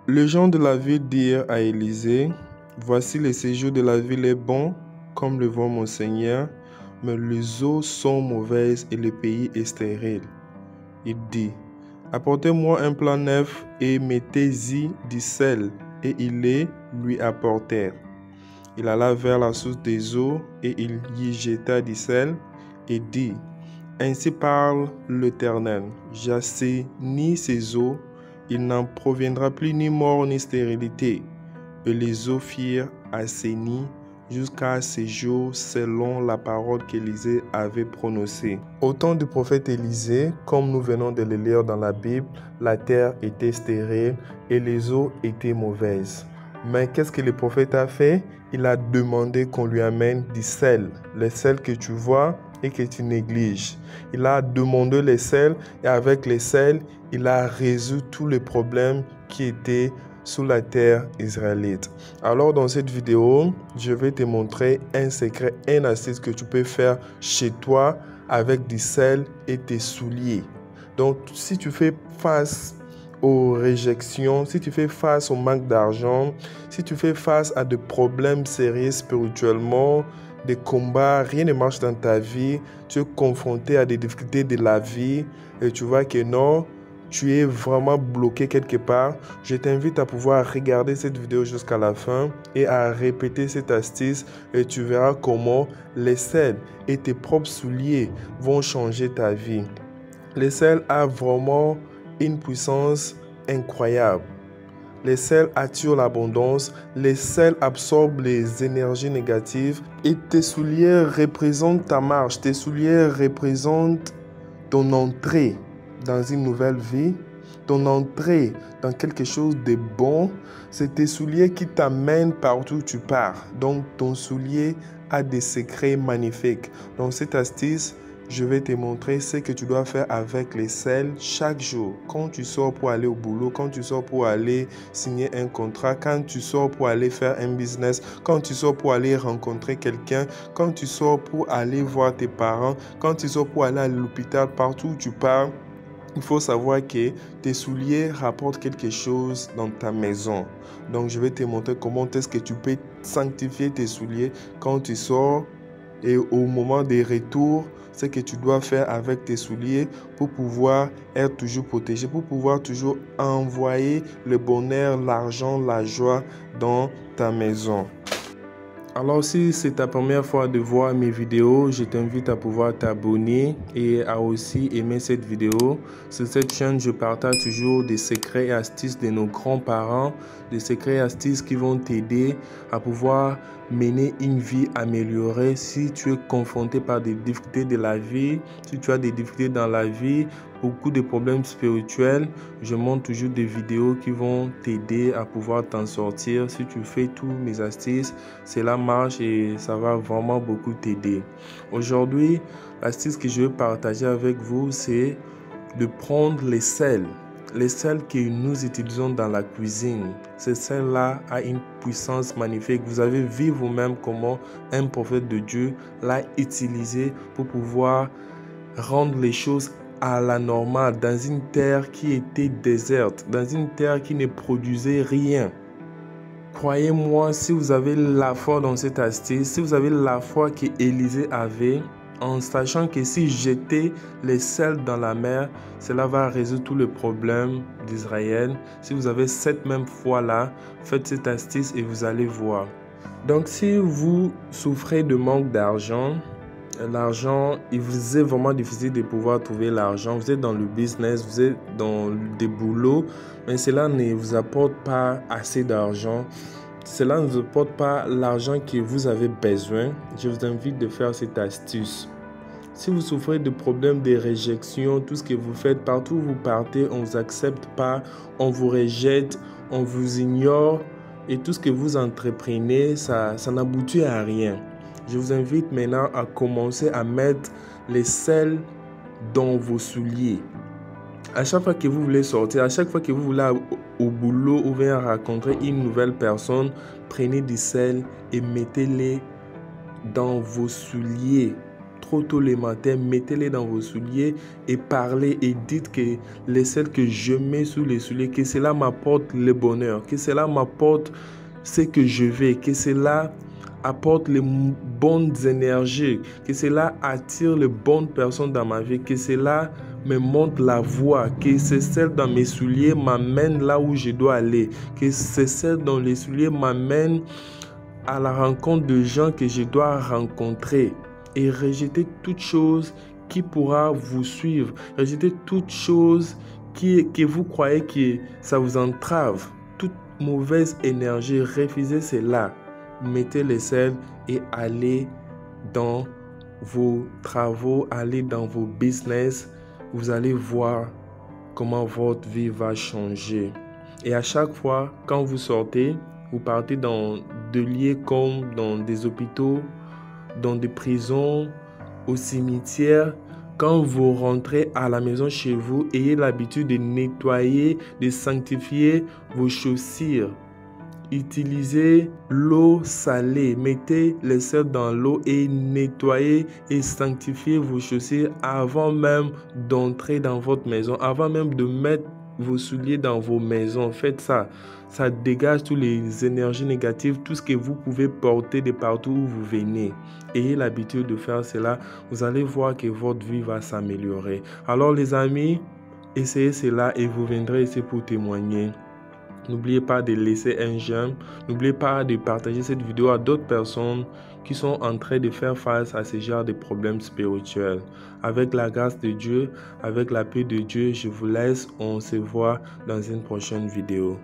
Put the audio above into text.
Les gens de la ville dirent à Élisée, « Voici le séjour de la ville est bon, comme le voit mon Seigneur, mais les eaux sont mauvaises et le pays est stérile. » Il dit, « Apportez-moi un plat neuf et mettez-y du sel. » Et ils les lui apportèrent. Il alla vers la source des eaux et il y jeta du sel et dit, « Ainsi parle l'Éternel, j'assainis ces eaux, il n'en proviendra plus ni mort ni stérilité. » Et les eaux firent assainies jusqu'à ces jours selon la parole qu'Élisée avait prononcée. Au temps du prophète Élisée, comme nous venons de le lire dans la Bible, la terre était stérile et les eaux étaient mauvaises. Mais qu'est-ce que le prophète a fait? Il a demandé qu'on lui amène du sel, le sel que tu vois et que tu négliges. Il a demandé le sel et avec le sel, il a résolu tous les problèmes qui étaient sous la terre israélite. Alors dans cette vidéo, je vais te montrer un secret, une astuce que tu peux faire chez toi avec du sel et tes souliers. Donc si tu fais face aux réjections, si tu fais face au manque d'argent, si tu fais face à des problèmes sérieux spirituellement, des combats, rien ne marche dans ta vie, tu es confronté à des difficultés de la vie et tu vois que non, tu es vraiment bloqué quelque part, je t'invite à pouvoir regarder cette vidéo jusqu'à la fin et à répéter cette astuce et tu verras comment les sels et tes propres souliers vont changer ta vie. Le sel a vraiment une puissance incroyable. Les sels attirent l'abondance, les sels absorbent les énergies négatives et tes souliers représentent ta marche, tes souliers représentent ton entrée dans une nouvelle vie, ton entrée dans quelque chose de bon. C'est tes souliers qui t'amènent partout où tu pars. Donc ton soulier a des secrets magnifiques. Donc cette astuce, je vais te montrer ce que tu dois faire avec les sels chaque jour. Quand tu sors pour aller au boulot, quand tu sors pour aller signer un contrat, quand tu sors pour aller faire un business, quand tu sors pour aller rencontrer quelqu'un, quand tu sors pour aller voir tes parents, quand tu sors pour aller à l'hôpital, partout où tu pars, il faut savoir que tes souliers rapportent quelque chose dans ta maison. Donc, je vais te montrer comment est-ce que tu peux sanctifier tes souliers quand tu sors et au moment des retours, ce que tu dois faire avec tes souliers pour pouvoir être toujours protégé, pour pouvoir toujours envoyer le bonheur, l'argent, la joie dans ta maison. Alors si c'est ta première fois de voir mes vidéos, je t'invite à pouvoir t'abonner et à aussi aimer cette vidéo. Sur cette chaîne, je partage toujours des secrets et astuces de nos grands-parents, des secrets et astuces qui vont t'aider à pouvoir mener une vie améliorée si tu es confronté par des difficultés de la vie, si tu as des difficultés dans la vie, beaucoup de problèmes spirituels. Je montre toujours des vidéos qui vont t'aider à pouvoir t'en sortir. Si tu fais tous mes astuces, cela marche et ça va vraiment beaucoup t'aider. Aujourd'hui, l'astuce que je veux partager avec vous, c'est de prendre les sels que nous utilisons dans la cuisine. Ce sel-là a une puissance magnifique. Vous avez vu vous-même comment un prophète de Dieu l'a utilisé pour pouvoir rendre les choses à la normale dans une terre qui était déserte, dans une terre qui ne produisait rien. Croyez-moi, si vous avez la foi dans cette astuce, si vous avez la foi qu'Élisée avait, en sachant que si jeter les sels dans la mer, cela va résoudre tous les problèmes d'Israël. Si vous avez cette même foi-là, faites cette astuce et vous allez voir. Donc si vous souffrez de manque d'argent, l'argent, il vous est vraiment difficile de pouvoir trouver l'argent. Vous êtes dans le business, vous êtes dans des boulots, mais cela ne vous apporte pas assez d'argent. Cela ne vous apporte pas l'argent que vous avez besoin. Je vous invite de faire cette astuce. Si vous souffrez de problèmes de réjection, tout ce que vous faites, partout où vous partez, on ne vous accepte pas, on vous rejette, on vous ignore et tout ce que vous entreprenez, ça n'aboutit à rien. Je vous invite maintenant à commencer à mettre les sels dans vos souliers. À chaque fois que vous voulez sortir, à chaque fois que vous voulez aller au boulot ou bien rencontrer une nouvelle personne, prenez du sel et mettez-les dans vos souliers. trop tôt le matin, mettez-les dans vos souliers et parlez et dites que les sels que je mets sous les souliers, que cela m'apporte le bonheur, que cela m'apporte ce que je veux, que cela apporte les bonnes énergies, que cela attire les bonnes personnes dans ma vie, que cela me montre la voie, que ces sels dans mes souliers m'amènent là où je dois aller, que ces sels dans les souliers m'amènent à la rencontre de gens que je dois rencontrer, et rejeter toute chose qui pourra vous suivre, rejeter toute chose que vous croyez que ça vous entrave, toute mauvaise énergie, refusez cela. Mettez les sels et allez dans vos travaux, allez dans vos business. Vous allez voir comment votre vie va changer. Et à chaque fois, quand vous sortez, vous partez dans des lieux comme dans des hôpitaux, dans des prisons, au cimetière. Quand vous rentrez à la maison chez vous, ayez l'habitude de nettoyer, de sanctifier vos chaussures. Utilisez l'eau salée, mettez les sels dans l'eau et nettoyez et sanctifiez vos chaussures avant même d'entrer dans votre maison, avant même de mettre vos souliers dans vos maisons. Faites ça, ça dégage toutes les énergies négatives, tout ce que vous pouvez porter de partout où vous venez. Ayez l'habitude de faire cela, vous allez voir que votre vie va s'améliorer. Alors les amis, essayez cela et vous viendrez ici pour témoigner. N'oubliez pas de laisser un j'aime. N'oubliez pas de partager cette vidéo à d'autres personnes qui sont en train de faire face à ce genre de problèmes spirituels. Avec la grâce de Dieu, avec la paix de Dieu, je vous laisse. On se voit dans une prochaine vidéo.